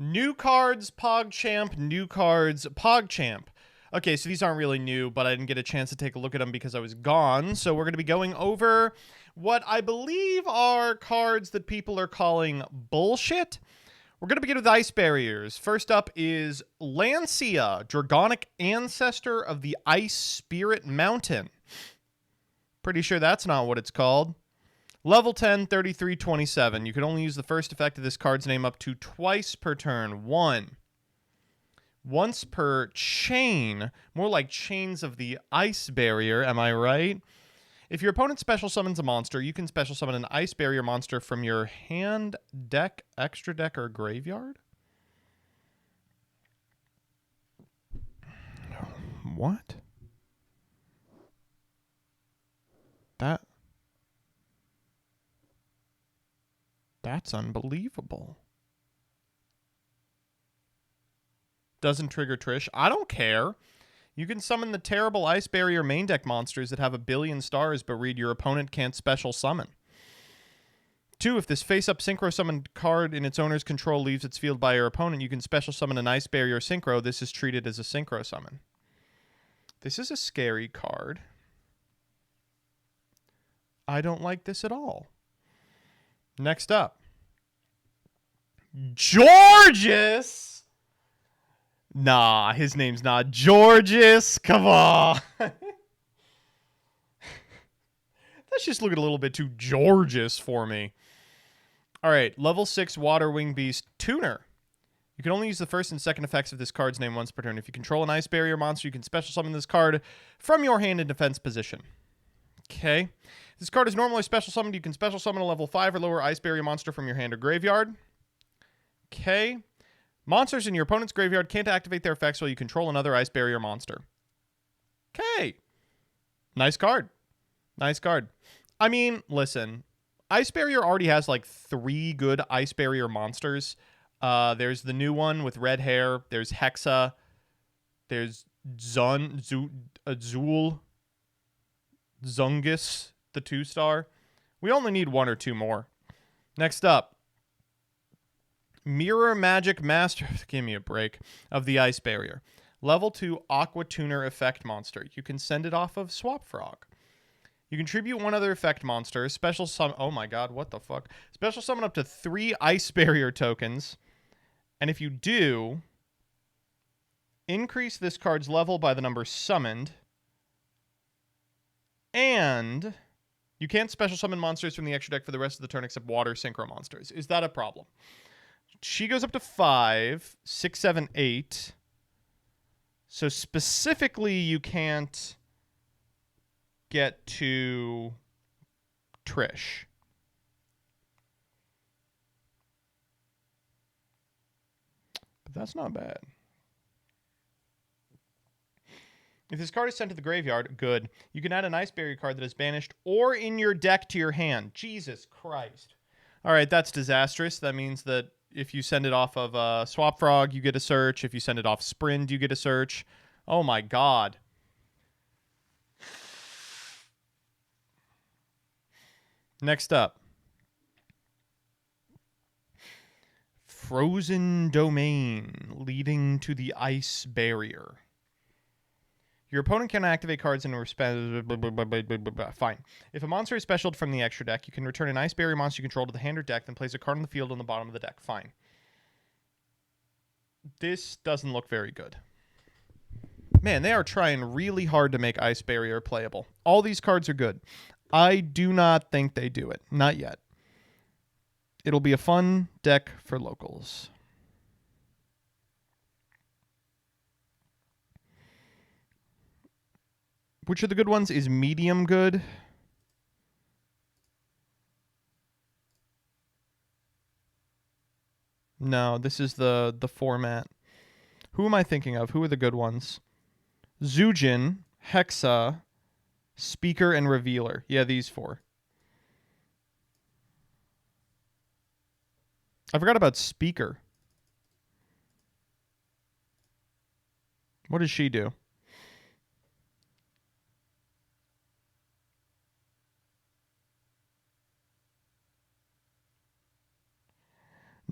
New cards, PogChamp, new cards, PogChamp. Okay, so these aren't really new, but I didn't get a chance to take a look at them because I was gone. So we're going to be going over what I believe are cards that people are calling bullshit. We're going to begin with ice barriers. First up is Lancia, Dragonic Ancestor of the Ice Spirit Mountain. Pretty sure that's not what it's called. Level 10, 3327. You can only use the first effect of this card's name up to twice per turn. Once per chain. More like chains of the ice barrier, am I right? If your opponent special summons a monster, you can special summon an ice barrier monster from your hand, deck, extra deck, or graveyard? What? That's unbelievable. Doesn't trigger Trish. I don't care. You can summon the terrible Ice Barrier main deck monsters that have 1 billion stars but read your opponent can't special summon. 2, if this face-up Synchro summoned card in its owner's control leaves its field by your opponent, you can special summon an Ice Barrier Synchro. This is treated as a Synchro summon. This is a scary card. I don't like this at all. Next up. Georges! Nah, his name's not Georges. Come on. Let's just look at a little bit too Georges for me. All right, level 6 Water Wing Beast Tuner. You can only use the first and second effects of this card's name once per turn. If you control an Ice Barrier monster, you can special summon this card from your hand in defense position. Okay. This card is normally special summoned. You can special summon a level 5 or lower Ice Barrier monster from your hand or graveyard. Okay. Monsters in your opponent's graveyard can't activate their effects while you control another Ice Barrier monster. Okay. Nice card. Nice card. I mean, listen. Ice Barrier already has like 3 good Ice Barrier monsters. There's the new one with red hair. There's Hexa. There's Zungus, the 2-star. We only need 1 or 2 more. Next up. Mirror Magic Master, give me a break, of the Ice Barrier. Level 2 Aqua Tuner effect monster. You can send it off of Swap Frog. You contribute 1 other effect monster. Special summon, oh my god, what the fuck? Special summon up to 3 Ice Barrier tokens. And if you do, increase this card's level by the number summoned. And you can't special summon monsters from the extra deck for the rest of the turn except water synchro monsters. Is that a problem? She goes up to 5, 6, 7, 8. So specifically, you can't get to Trish. But that's not bad. If this card is sent to the graveyard, good. You can add an Ice Barrier card that is banished or in your deck to your hand. Jesus Christ. All right, that's disastrous. That means that if you send it off of Swap Frog, you get a search. If you send it off Sprint, you get a search. Oh my god. Next up. Frozen Domain, leading to the Ice Barrier. Your opponent can activate cards in response. Fine. If a monster is specialed from the extra deck, you can return an Ice Barrier monster you control to the hand or deck, then place a card on the field on the bottom of the deck. Fine. This doesn't look very good. Man, they are trying really hard to make Ice Barrier playable. All these cards are good. I do not think they do it. Not yet. It'll be a fun deck for locals. Which of the good ones is medium good? No, this is the format. Who am I thinking of? Who are the good ones? Zujin, Hexa, Speaker, and Revealer. Yeah, these 4. I forgot about Speaker. What does she do?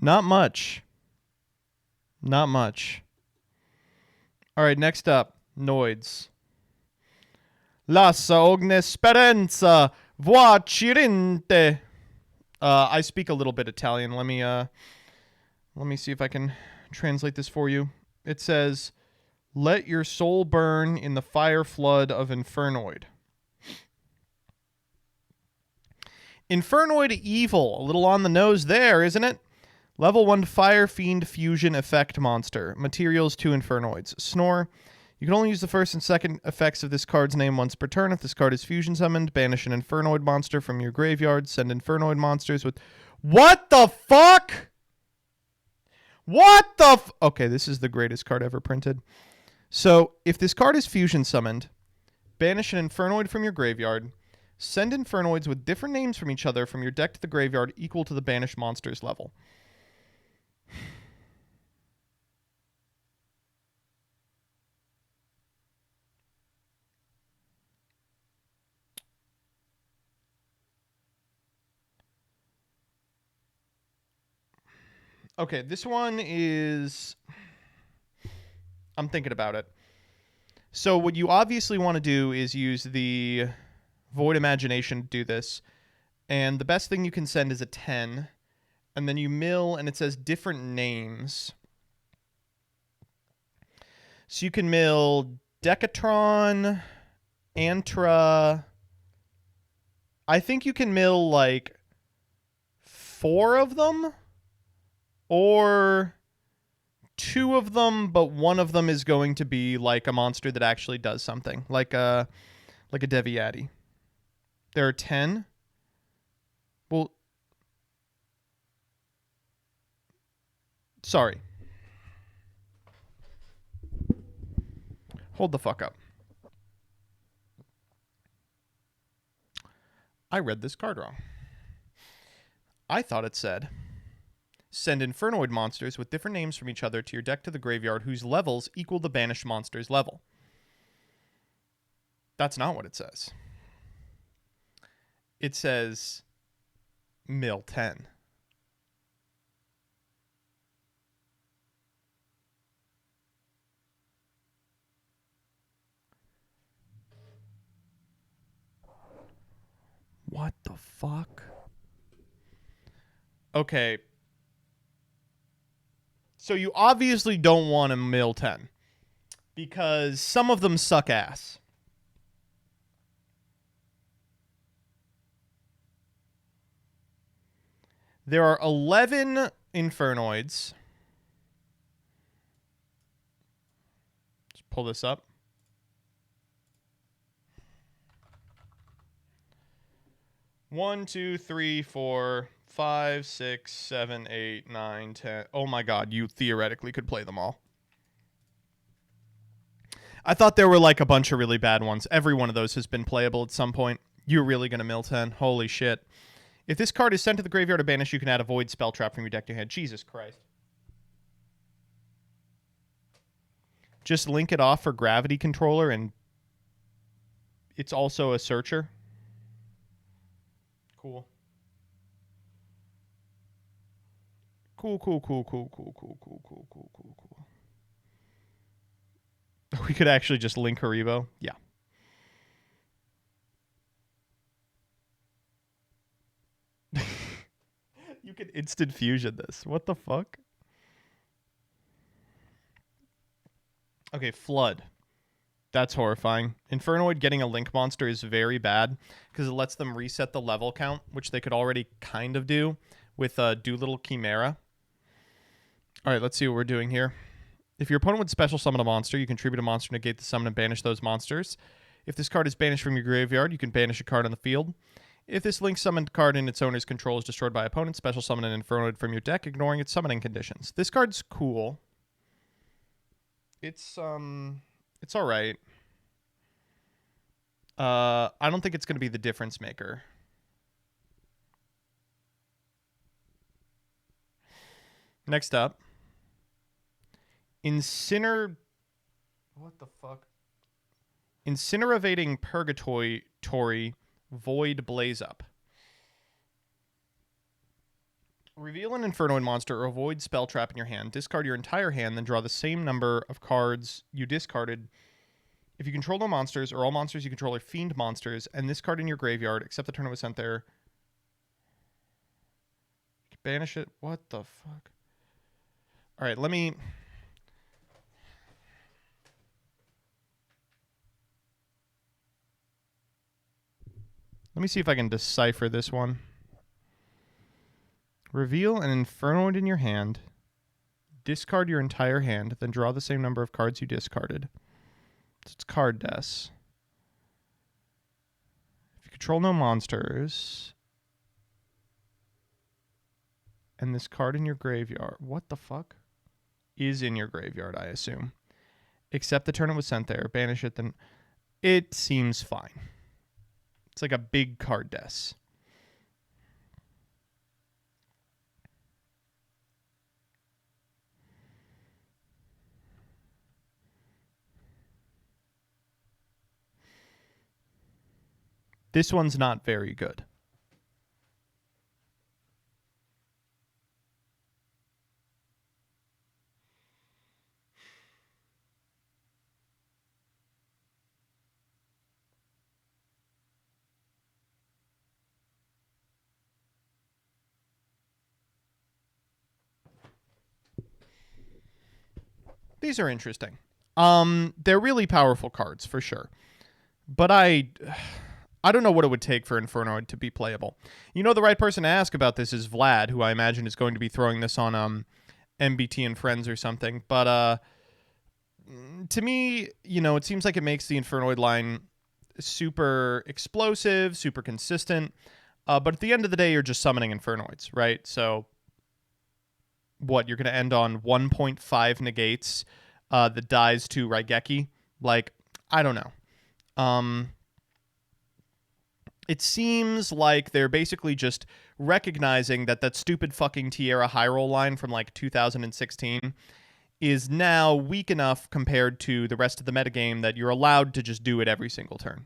Not much. Not much. All right, next up, Noids. Lassa ogni speranza voi cirinte. I speak a little bit Italian. Let me see if I can translate this for you. It says, "Let your soul burn in the fire flood of Infernoid." Infernoid evil, a little on the nose there, isn't it? Level 1 Fire Fiend Fusion Effect Monster. Materials 2 Infernoids. Snore. You can only use the first and second effects of this card's name once per turn. If this card is fusion summoned, banish an Infernoid monster from your graveyard. Send Infernoid monsters with... What the fuck? What the Okay, this is the greatest card ever printed. So, if this card is fusion summoned, banish an Infernoid from your graveyard. Send Infernoids with different names from each other from your deck to the graveyard equal to the banished monster's level. Okay, this one is... I'm thinking about it. So what you obviously want to do is use the Void Imagination to do this. And the best thing you can send is a 10. And then you mill, and it says different names. So you can mill Decatron, Antra. I think you can mill like 4 of them. Or 2 of them, but one of them is going to be like a monster that actually does something, like a Deviati. There are 10. Well, sorry. Hold the fuck up. I read this card wrong. I thought it said, send Infernoid monsters with different names from each other to your deck to the graveyard whose levels equal the banished monster's level. That's not what it says. It says mill 10. What the fuck? Okay. So you obviously don't want a mill 10 because some of them suck ass. There are 11 Infernoids. Let's pull this up. One, 2, 3, 4, 5, 6, 7, 8, 9, 10. Oh my god, you theoretically could play them all. I thought there were like a bunch of really bad ones. Every one of those has been playable at some point. You're really going to mill 10. Holy shit. If this card is sent to the graveyard or banished, you can add a void spell trap from your deck to your hand. Jesus Christ. Just link it off for Gravity Controller, and it's also a searcher. Cool. Cool. We could actually just link Haribo. Yeah. You could instant fusion this. What the fuck? Okay, Flood. That's horrifying. Infernoid getting a Link monster is very bad because it lets them reset the level count, which they could already kind of do with Doolittle Chimera. All right, let's see what we're doing here. If your opponent would special summon a monster, you contribute a monster, negate the summon, and banish those monsters. If this card is banished from your graveyard, you can banish a card on the field. If this Link summoned card in its owner's control is destroyed by opponent, special summon an Infernoid from your deck, ignoring its summoning conditions. This card's cool. It's all right. I don't think it's going to be the difference maker. Next up, What the fuck? Incinerating Purgatory Void Blaze Up. Reveal an Infernoid monster or avoid spell trap in your hand. Discard your entire hand, then draw the same number of cards you discarded. If you control no monsters, or all monsters you control are fiend monsters, and this card in your graveyard, except the turn it was sent there, banish it. What the fuck? All right, let me see if I can decipher this one. Reveal an Infernoid in your hand. Discard your entire hand, then draw the same number of cards you discarded. So it's card des. If you control no monsters, and this card in your graveyard, what the fuck? Is in your graveyard, I assume. Except the turn it was sent there, banish it, then it seems fine. It's like a big card des. This one's not very good. These are interesting. They're really powerful cards for sure. But I don't know what it would take for Infernoid to be playable. You know, the right person to ask about this is Vlad, who I imagine is going to be throwing this on MBT and Friends or something. But to me, you know, it seems like it makes the Infernoid line super explosive, super consistent. But at the end of the day, you're just summoning Infernoids, right? So what, you're going to end on 1.5 negates that dies to Raigeki? Like, I don't know. It seems like they're basically just recognizing that that stupid fucking Tierra high roll line from like 2016 is now weak enough compared to the rest of the metagame that you're allowed to just do it every single turn.